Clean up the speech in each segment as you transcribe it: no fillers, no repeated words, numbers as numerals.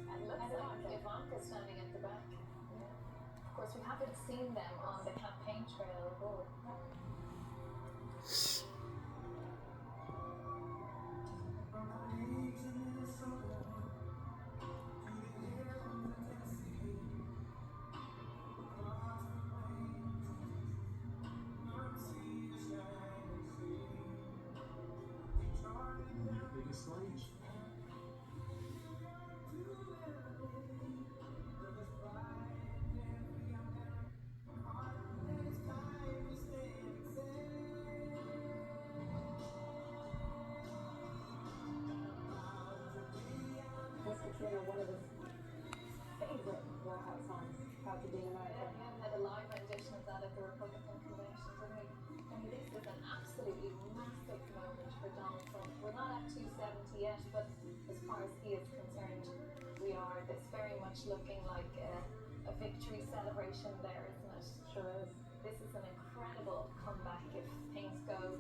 And it looks like Ivanka standing at the back. Of course, we haven't seen them on the campaign trail at all. Bigger stage. One of his favorite walkout songs, Proud to Be American. Yeah, we had a live rendition of that at the Republican convention, didn't we? I mean, this is an absolutely massive moment for Donald Trump. We're not at 270 yet, but as far as he is concerned, we are. It's very much looking like a victory celebration there, isn't it? Sure is. This is an incredible comeback if things go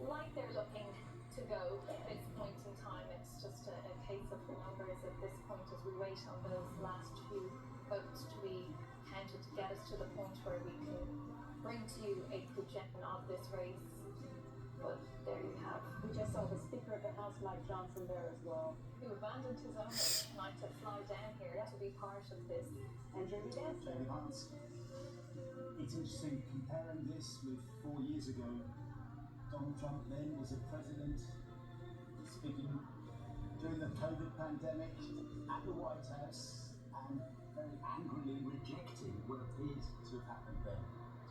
like they're looking to go at this point in time. It's just a case of the numbers at this point as we wait on those last few votes to be counted to get us to the point where we can bring to you a projection of this race. But there you have. We just saw the Speaker of the House, Mike Johnson, there as well. Who abandoned his own race tonight to fly down here to be part of this. And JD Vance. It's interesting comparing this with 4 years ago. Donald Trump then was a president speaking during the COVID pandemic at the White House and very angrily rejecting what appears to have happened then.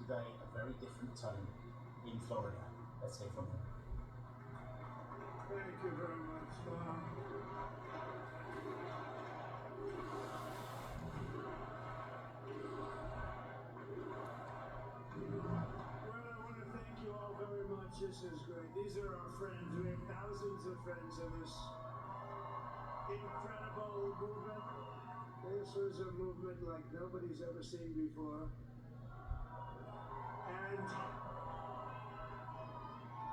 Today, a very different tone in Florida. Let's hear from him. Thank you very much, Mom. This is great. These are our friends. We have thousands of friends in this incredible movement. This was a movement like nobody's ever seen before. And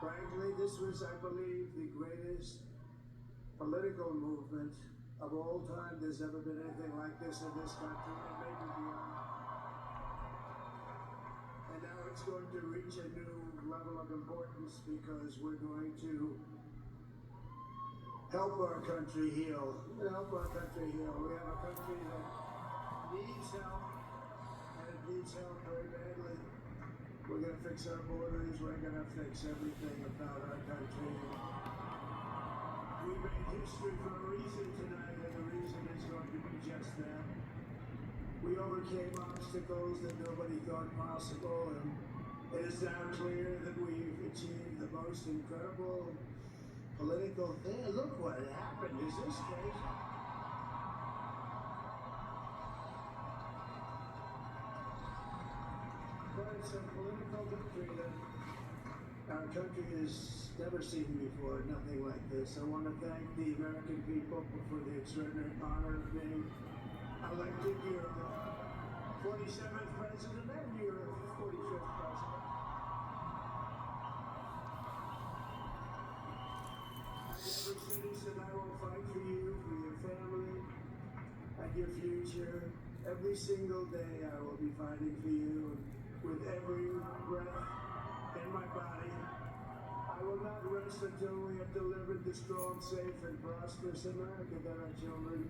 frankly, this was, I believe, the greatest political movement of all time. There's never been anything like this in this country, and maybe beyond. And now it's going to reach a new level of importance because we're going to help our country heal. Help our country heal. We have a country that needs help, and it needs help very badly. We're going to fix our borders. We're going to fix everything about our country. We made history for a reason tonight, and the reason is going to be just that. We overcame obstacles that nobody thought possible, and it is now clear that we've achieved the most incredible political thing. Look what happened. Is this crazy? But it's a political victory that our country has never seen before. Nothing like this. I want to thank the American people for the extraordinary honor of being elected your 47th president and your 45th president. Every citizen, I will fight for you, for your family, and your future. Every single day I will be fighting for you with every breath in my body. I will not rest until we have delivered the strong, safe, and prosperous America that our children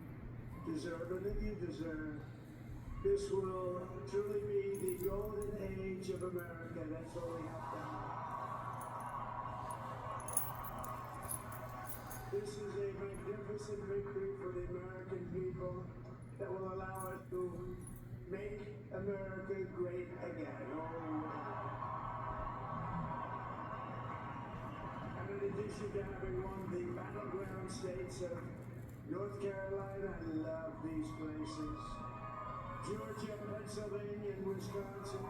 deserve and that you deserve. This will truly be the golden age of America. That's all we have to have. This is a magnificent victory for the American people that will allow us to make America great again. And in addition to having won the battleground states of North Carolina, I love these places. Georgia, Pennsylvania, and Wisconsin.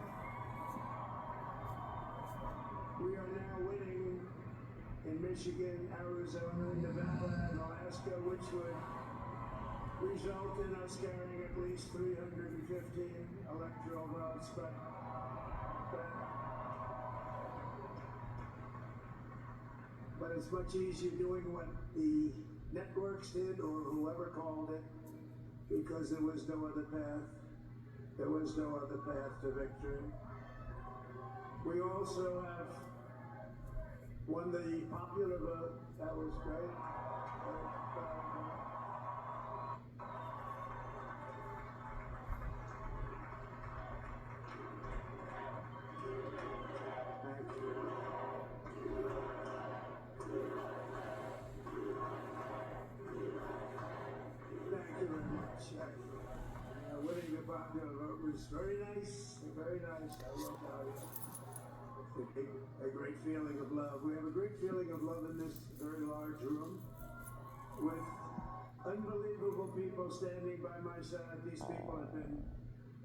We are now winning in Michigan, Arizona, Nevada, and Alaska, which would result in us carrying at least 315 electoral votes. But it's much easier doing what the networks did or whoever called it, because there was no other path. There was no other path to victory. We also have won the popular vote. That was great. Winning the popular vote was very nice, very nice. I love a great feeling of love. We have a great feeling of love in this very large room with unbelievable people standing by my side. These people have been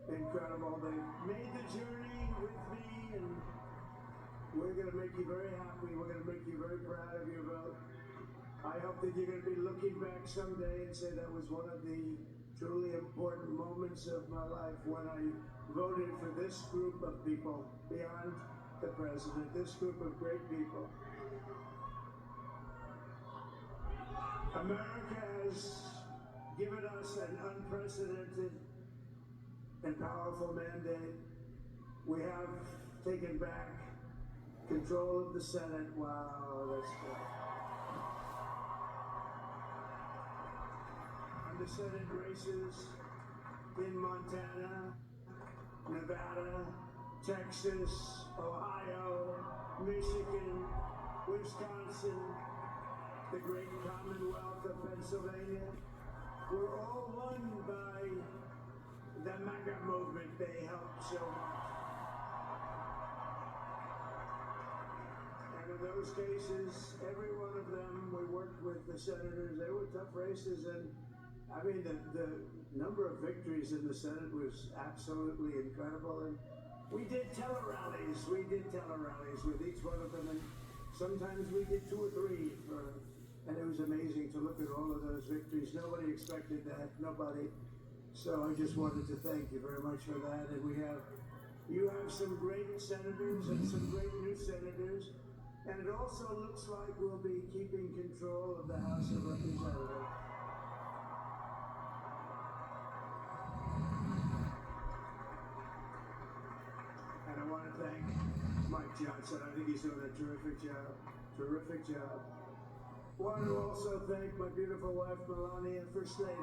incredible. They made the journey with me, and we're going to make you very happy. We're going to make you very proud of your vote. I hope that you're going to be looking back someday and say that was one of the truly important moments of my life when I voted for this group of people beyond the president, this group of great people. America has given us an unprecedented and powerful mandate. We have taken back control of the Senate. Wow, that's good. The Senate races in Montana, Nevada, Texas, Ohio, Michigan, Wisconsin, the great Commonwealth of Pennsylvania, were all won by the MAGA movement. They helped so much. And in those cases, every one of them, we worked with the senators. They were tough races, and I mean, the number of victories in the Senate was absolutely incredible. And we did tele-rallies. We did tele-rallies with each one of them. And sometimes we did 2 or 3. And it was amazing to look at all of those victories. Nobody expected that. Nobody. So I just wanted to thank you very much for that. And you have some great senators and some great new senators. And it also looks like we'll be keeping control of the House of Representatives. I want to thank Mike Johnson. I think he's doing a terrific job. Terrific job. I want to also thank my beautiful wife, Melania, First Lady.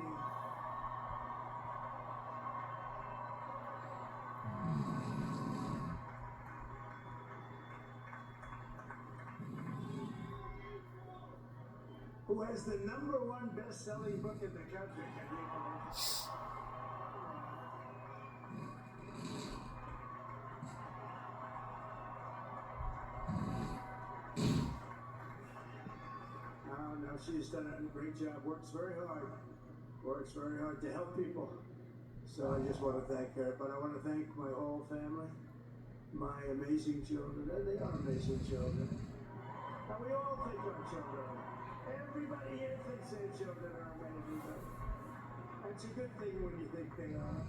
Who has the #1 best-selling book in the country. Can you believe it? No, she's done a great job, works very hard to help people. So I just want to thank her, but I want to thank my whole family, my amazing children, and they are amazing children. And we all think our children are. Everybody here thinks their children are amazing, but that's a good thing when you think they are.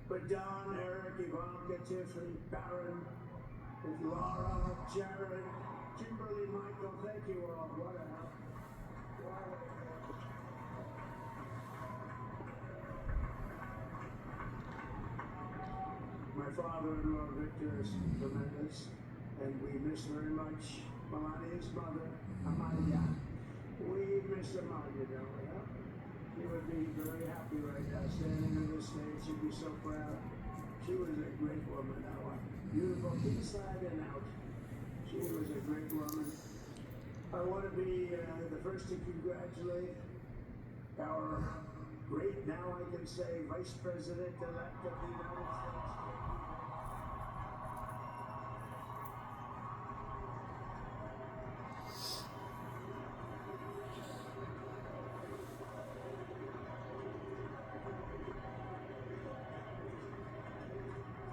But Don, Eric, Ivanka, Tiffany, Barron, Laura, Jared, Kimberly, Michael, thank you all. What a help. My father-in-law, Victor, is tremendous, and we miss very much Melania's mother, Amalia. We miss Amalia, don't we? Huh? She would be very happy right now, standing on this stage. She'd be so proud. She was a great woman, beautiful inside and out. She was a great woman. I want to be the first to congratulate our great, now I can say, Vice President-elect of the United States.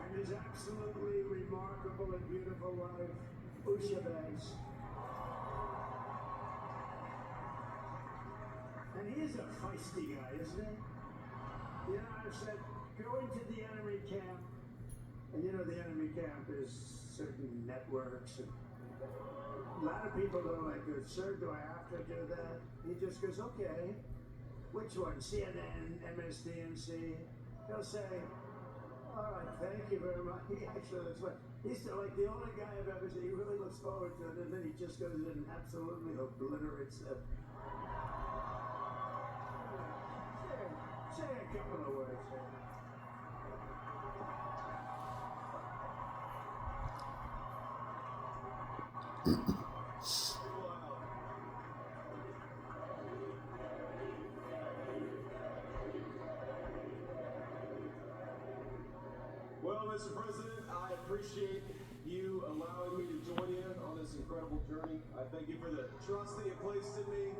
And his absolutely remarkable and beautiful wife, Usha Banks. And he is a feisty guy, isn't he? You know, I've said, go into the enemy camp, and you know the enemy camp is certain networks and A lot of people don't like it. Sir, do I have to do that? He just goes, okay. Which one? CNN, MSDNC? He'll say, all right, thank you very much. He actually looks like, he's like the only guy I've ever seen. He really looks forward to it, and then he just goes in and absolutely obliterates it. Say a couple of words here. Well, Mr. President, I appreciate you allowing me to join you on this incredible journey. I thank you for the trust that you placed in me.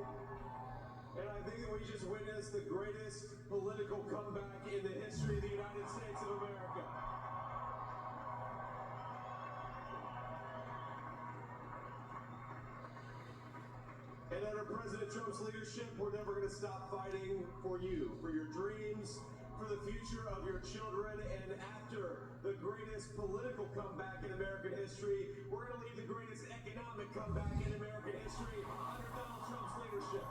And I think that we just witnessed the greatest political comeback in the history of the United States of America. And under President Trump's leadership, we're never going to stop fighting for you, for your dreams, for the future of your children. And after the greatest political comeback in American history, we're going to lead the greatest economic comeback in American history under Donald Trump's leadership.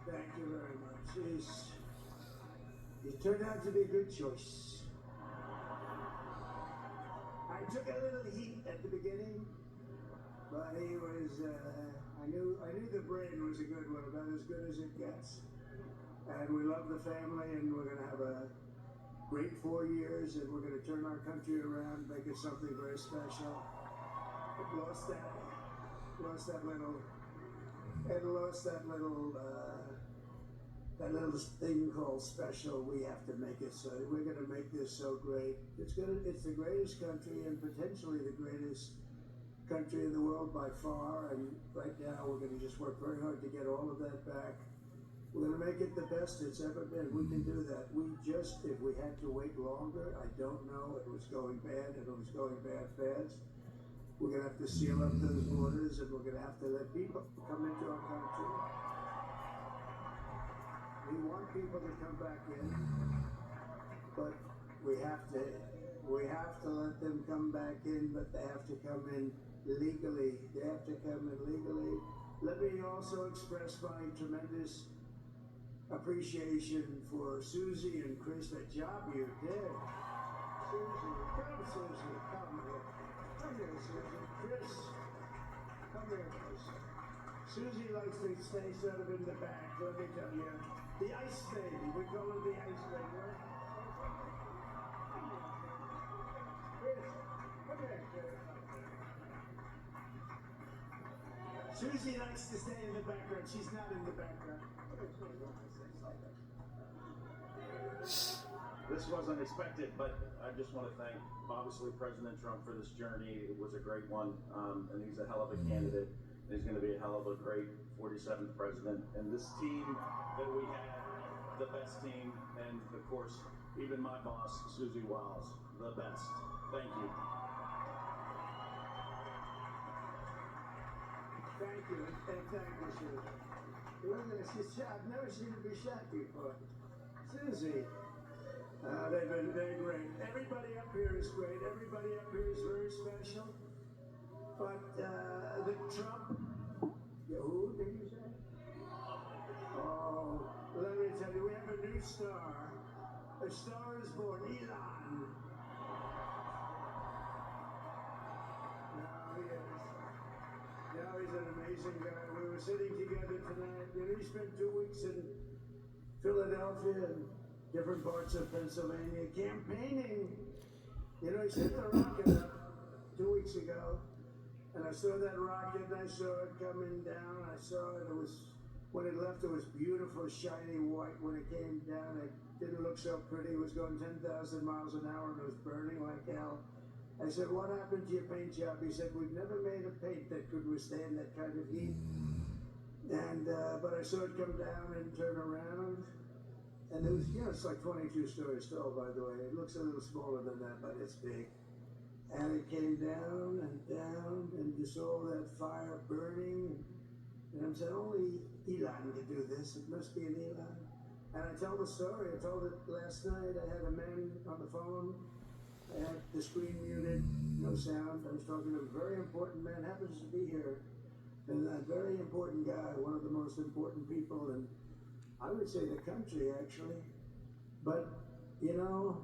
Thank you very much. He turned out to be a good choice. I took a little heat at the beginning, but he was, I knew the brain was a good one, about as good as it gets. And we love the family, and we're going to have a great 4 years, and we're going to turn our country around, make it something very special. It lost that little thing called special. We have to make it so. We're going to make this so great. It's the greatest country, and potentially the greatest country in the world by far. And right now, we're going to just work very hard to get all of that back. We're going to make it the best it's ever been. We can do that. If we had to wait longer, I don't know. It was going bad, and it was going bad fast. We're going to have to seal up those borders, and we're going to have to let people come into our country. We want people to come back in, but we have to let them come back in, but they have to come in legally. They have to come in legally. Let me also express my tremendous appreciation for Susie and Chris. That job you did. Susie, come here. Come here, Susie. Chris, come here, Chris. Susie likes to stay sort of in the back, let me tell you. The ice lady, we call her the ice lady, right? Chris, come here, Chris. Susie likes to stay in the background. She's not in the background. This was unexpected, but I just want to thank, obviously, President Trump for this journey. It was a great one, and he's a hell of a candidate. And he's going to be a hell of a great 47th president. And this team that we had, the best team, and of course, even my boss, Susie Wiles, the best. Thank you. Thank you, and thank you, Susie. She's shot. I've never seen her be shot before. Susie. They're great. Everybody up here is great. Everybody up here is very special. But the Trump, who did you say? Oh, let me tell you, we have a new star. A star is born, Elon. Now he's an amazing guy. We were sitting together tonight. He spent 2 weeks in Philadelphia and different parts of Pennsylvania campaigning. He sent the rocket up 2 weeks ago, and I saw that rocket, and I saw it coming down. I saw it. When it left, it was beautiful, shiny white. When it came down, it didn't look so pretty. It was going 10,000 miles an hour, and it was burning like hell. I said, "What happened to your paint job?" He said, "We've never made a paint that could withstand that kind of heat." And but I saw it come down and turn around. And it was, it's like 22 stories tall, by the way. It looks a little smaller than that, but it's big. And it came down, and you saw that fire burning. And I'm saying, only Elon could do this. It must be an Elon. And I tell the story. I told it last night. I had a man on the phone. I had the screen muted, no sound. I was talking to a very important man, happens to be here. And a very important guy, one of the most important people in, I would say, the country, actually. But, you know,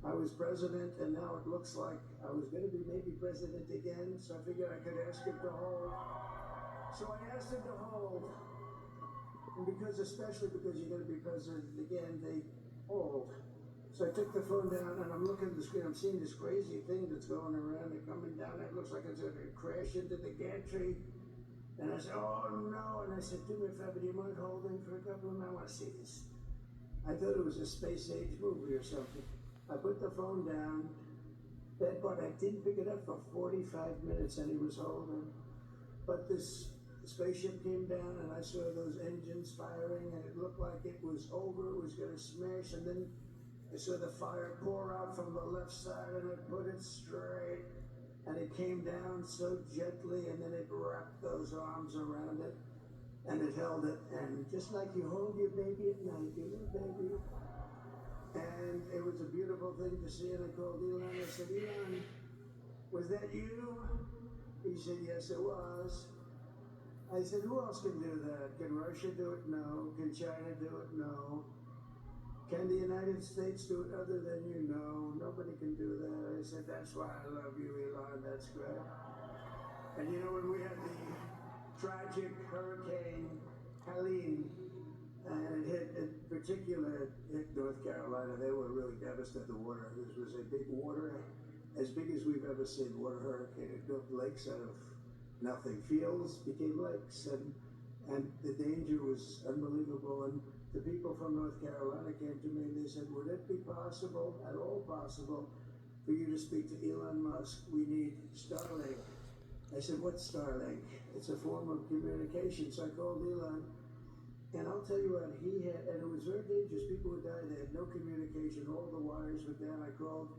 I was president, and now it looks like I was going to be maybe president again, so I figured I could ask him to hold. So I asked him to hold. And especially because you're going to be president again, they hold. So I took the phone down, and I'm looking at the screen. I'm seeing this crazy thing that's going around and coming down. It looks like it's going to crash into the gantry. And I said, oh no. And I said, do me a favor, do you mind holding for a couple of minutes? I want to see this. I thought it was a space age movie or something. I put the phone down, but I didn't pick it up for 45 minutes, and he was holding. But this spaceship came down, and I saw those engines firing, and it looked like it was over, it was going to smash, and then I saw the fire pour out from the left side, and I put it straight, and it came down so gently, and then it wrapped those arms around it, and it held it, and just like you hold your baby at night, your little baby. And it was a beautiful thing to see, and I called Elon. I said, Elon, was that you? He said, yes, it was. I said, who else can do that? Can Russia do it? No. Can China do it? No. Can the United States do it other than you? No. Nobody can do that. I said, that's why I love you, Elon. That's great. And you know, when we had the tragic Hurricane Helene, and it hit North Carolina, they were really devastated. The water, this was a big water, as big as we've ever seen, water hurricane. It built lakes out of nothing. Fields became lakes, and the danger was unbelievable. And the people from North Carolina came to me and they said, would it be possible, at all possible, for you to speak to Elon Musk? We need Starlink. I said, what's Starlink? It's a form of communication. So I called Elon, and I'll tell you what, he had, and it was very dangerous. People would die. They had no communication. All the wires were down. I called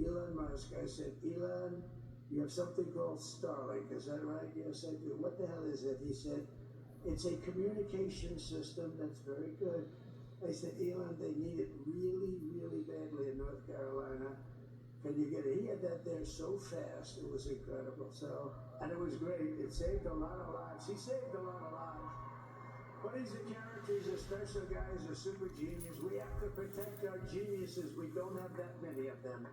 Elon Musk. I said, Elon, you have something called Starlink. Is that right? Yes, I do. What the hell is it? He said, it's a communication system that's very good. I said, Elon, they need it really, really badly in North Carolina. Can you get it? He had that there so fast. It was incredible. So, and it was great. It saved a lot of lives. He saved a lot of lives. But he's a character. He's a special guy. He's a super genius. We have to protect our geniuses. We don't have that many of them.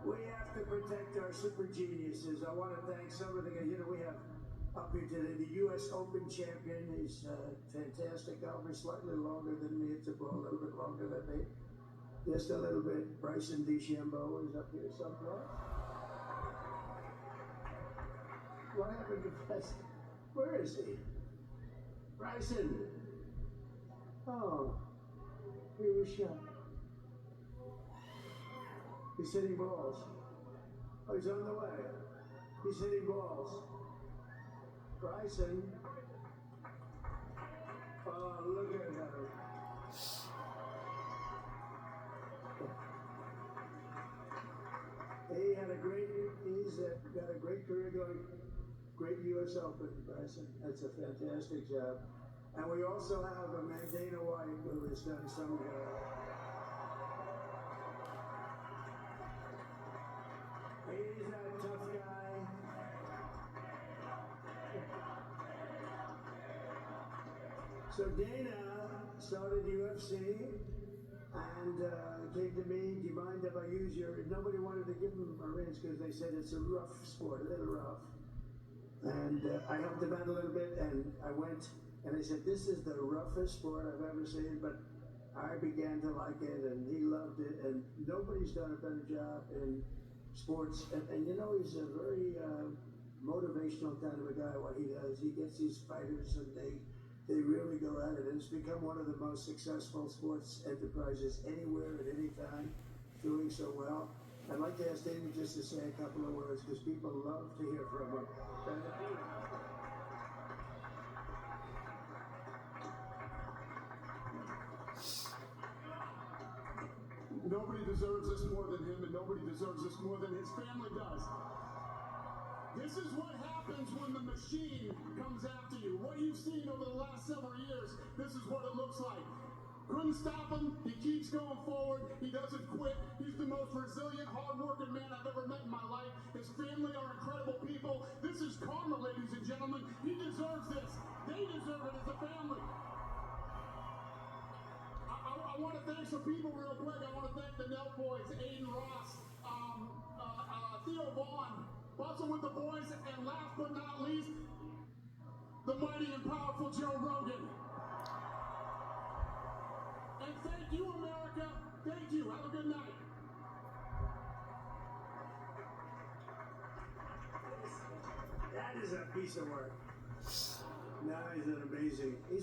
We have to protect our super geniuses. I want to thank some of the guys. You know, we have up here today the U.S. Open champion. He's fantastic golfer, slightly longer than me. It's a ball a little bit longer than me. Just a little bit. Bryson DeChambeau is up here someplace. What happened to Bryson? Where is he? Bryson. Oh, he was shot. He's hitting balls. Oh, he's on the way. He's hitting balls. Bryson. Oh, look at him. He's got a great career going. Great U.S. Open, Bryson. That's a fantastic job. And we also have a man, Dana White, who has done some he's a tough guy. So Dana started UFC and came to me, do you mind if I use your, nobody wanted to give him a rinse because they said it's a rough sport, a little rough. And I helped him out a little bit, and I went, and I said, this is the roughest sport I've ever seen, but I began to like it, and he loved it, and nobody's done a better job in sports. And you know, he's a very motivational kind of a guy, what he does. He gets these fighters, and they really go at it, and it's become one of the most successful sports enterprises anywhere at any time, doing so well. I'd like to ask David just to say a couple of words, because people love to hear from him. Nobody deserves this more than him, and nobody deserves this more than his family does. This is what happens when the machine comes after you. What you've seen over the last several years, this is what it looks like. Couldn't stop him. He keeps going forward. He doesn't quit. He's the most resilient, hard-working man I've ever met in my life. His family are incredible people. This is karma, ladies and gentlemen. He deserves this. They deserve it as a family. I want to thank some people real quick. I want to thank the Nell Boys, Aiden Ross, Theo Vaughn, Bustle with the Boys, and last but not least, the mighty and powerful Joe Rogan. And thank you, America. Thank you. Have a good night. That is a piece of work. No, he's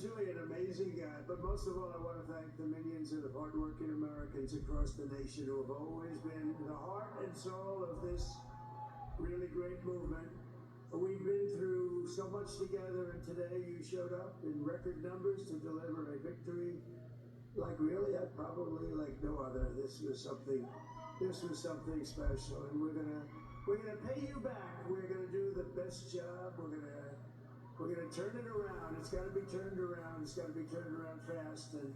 really an amazing guy. But most of all, I want to thank the millions of hardworking Americans across the nation who have always been the heart and soul of this really great movement. We've been through so much together, and today you showed up in record numbers to deliver a victory like really, probably like no other. This was something special, and we're gonna pay you back. We're gonna do the best job. We're gonna turn it around. It's got to be turned around. It's got to be turned around fast, and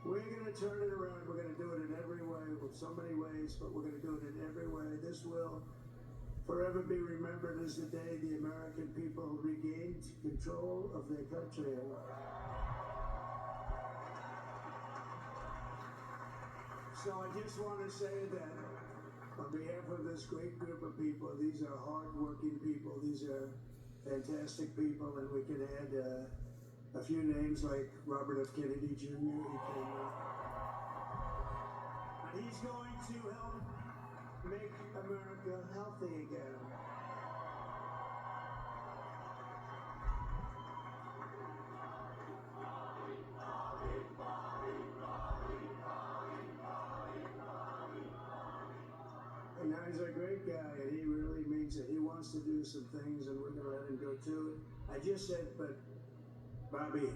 we're gonna turn it around. We're gonna do it in every way, with so many ways, but we're gonna do it in every way. This will forever be remembered as the day the American people regained control of their country. So I just want to say that on behalf of this great group of people, these are hard-working people. These are fantastic people, and we can add a few names like Robert F. Kennedy Jr. And he's going to help make America healthy again. And now he's a great guy, and he really means it. He wants to do some things, and we're going to let him go to it. I just said, but Bobby,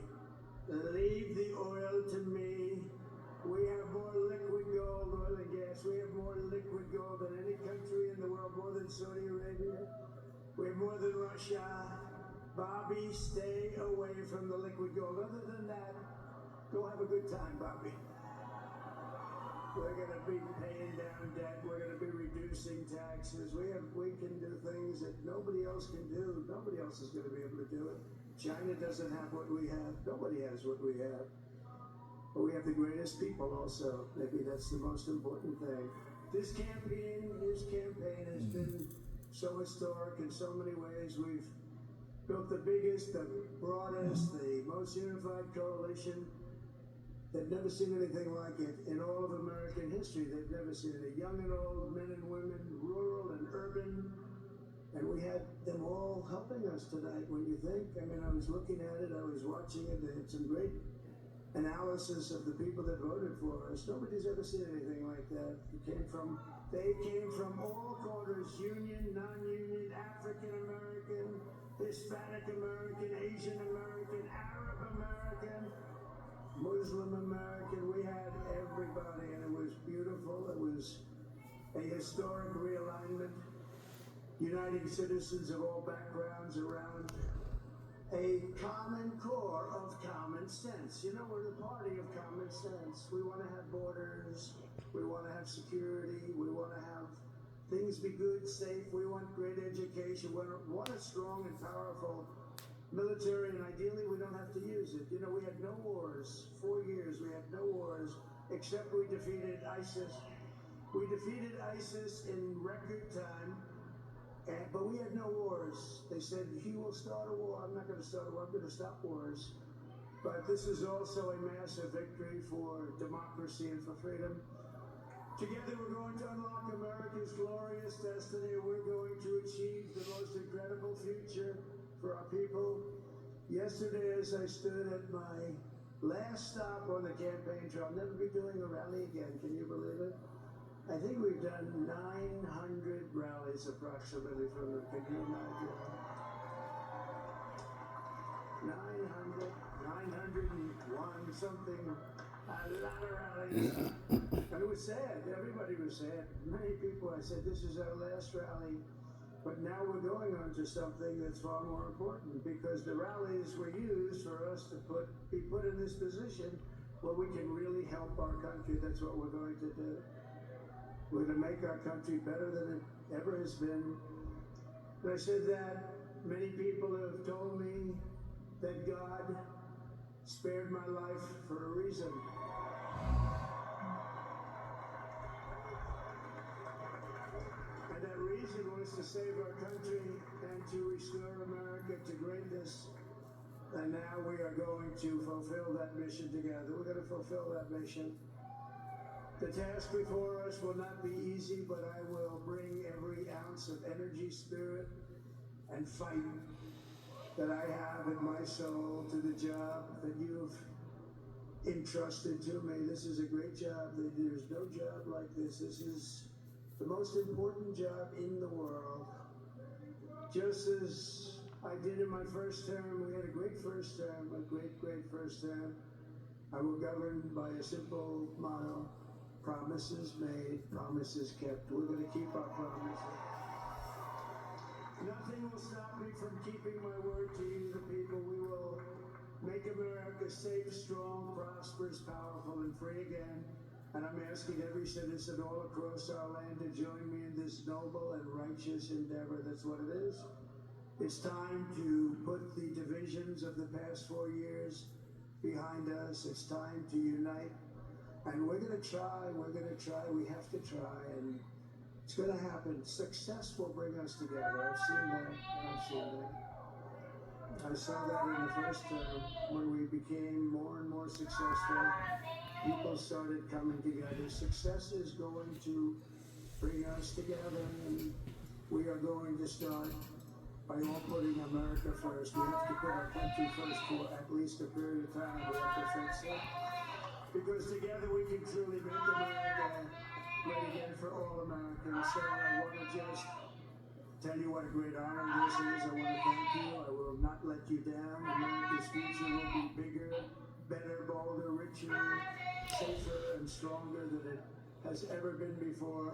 leave the oil to me. We have more liquid gold, oil and gas. We have more liquid gold than any country in the world, more than Saudi Arabia. We have more than Russia. Bobby, stay away from the liquid gold. Other than that, go have a good time, Bobby. We're going to be paying down debt. We're going to be reducing taxes. We can do things that nobody else can do. Nobody else is going to be able to do it. China doesn't have what we have. Nobody has what we have. But we have the greatest people also. Maybe that's the most important thing. This campaign has been so historic in so many ways. We've built the biggest, the broadest, the most unified coalition. They've never seen anything like it in all of American history. They've never seen it. Young and old, men and women, rural and urban. And we had them all helping us tonight, when you think. I mean, I was looking at it, I was watching it. They had some great analysis of the people that voted for us. Nobody's ever seen anything like that. They came from all corners, union, non-union, African American, Hispanic American, Asian American, Arab American, Muslim American. We had everybody, and it was beautiful. It was a historic realignment, uniting citizens of all backgrounds around a common core of common sense. You know, we're the party of common sense. We want to have borders. We want to have security. We want to have things be good, safe. We want great education. We want a strong and powerful military, and ideally we don't have to use it. You know, we had no wars. 4 years we had no wars, except we defeated ISIS. We defeated ISIS in record time, but we had no wars. They said, he will start a war. I'm not going to start a war. I'm going to stop wars. But this is also a massive victory for democracy and for freedom. Together we're going to unlock America's glorious destiny. We're going to achieve the most incredible future for our people. Yesterday, as I stood at my last stop on the campaign trail, I'll never be doing a rally again. Can you believe it? I think we've done 900 rallies approximately from the, can you imagine? 901 something, a lot of rallies. And it was sad. Everybody was sad. Many people, I said, this is our last rally. But now we're going on to something that's far more important, because the rallies were used for us to be put in this position where we can really help our country, that's what we're going to do. We're going to make our country better than it ever has been. And I said that many people have told me that God spared my life for a reason. And that reason was to save our country and to restore America to greatness. And now we are going to fulfill that mission together. We're going to fulfill that mission. The task before us will not be easy, but I will bring every ounce of energy, spirit, and fight that I have in my soul to the job that you've entrusted to me. This is a great job. There's no job like this. This is the most important job in the world. Just as I did in my first term, we had a great first term, a great first term. I will govern by a simple motto: promises made, promises kept. We're going to keep our promises. Nothing will stop me from keeping my word to you, the people. We will make America safe, strong, prosperous, powerful, and free again. And I'm asking every citizen all across our land to join me in this noble and righteous endeavor. That's what it is. It's time to put the divisions of the past 4 years behind us. It's time to unite. And we're going to try, we have to try, and it's going to happen. Success will bring us together. I've seen that. I saw that in the first term when we became more and more successful. People started coming together. Success is going to bring us together, and we are going to start by all putting America first. We have to put our country first for at least a period of time. We have to fix it. Because together we can truly make America great again for all Americans. So I want to just tell you what a great honor this is. I want to thank you. I will not let you down. America's future will be bigger, better, bolder, richer, safer, and stronger than it has ever been before.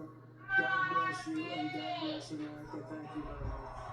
God bless you and God bless America. Thank you very much.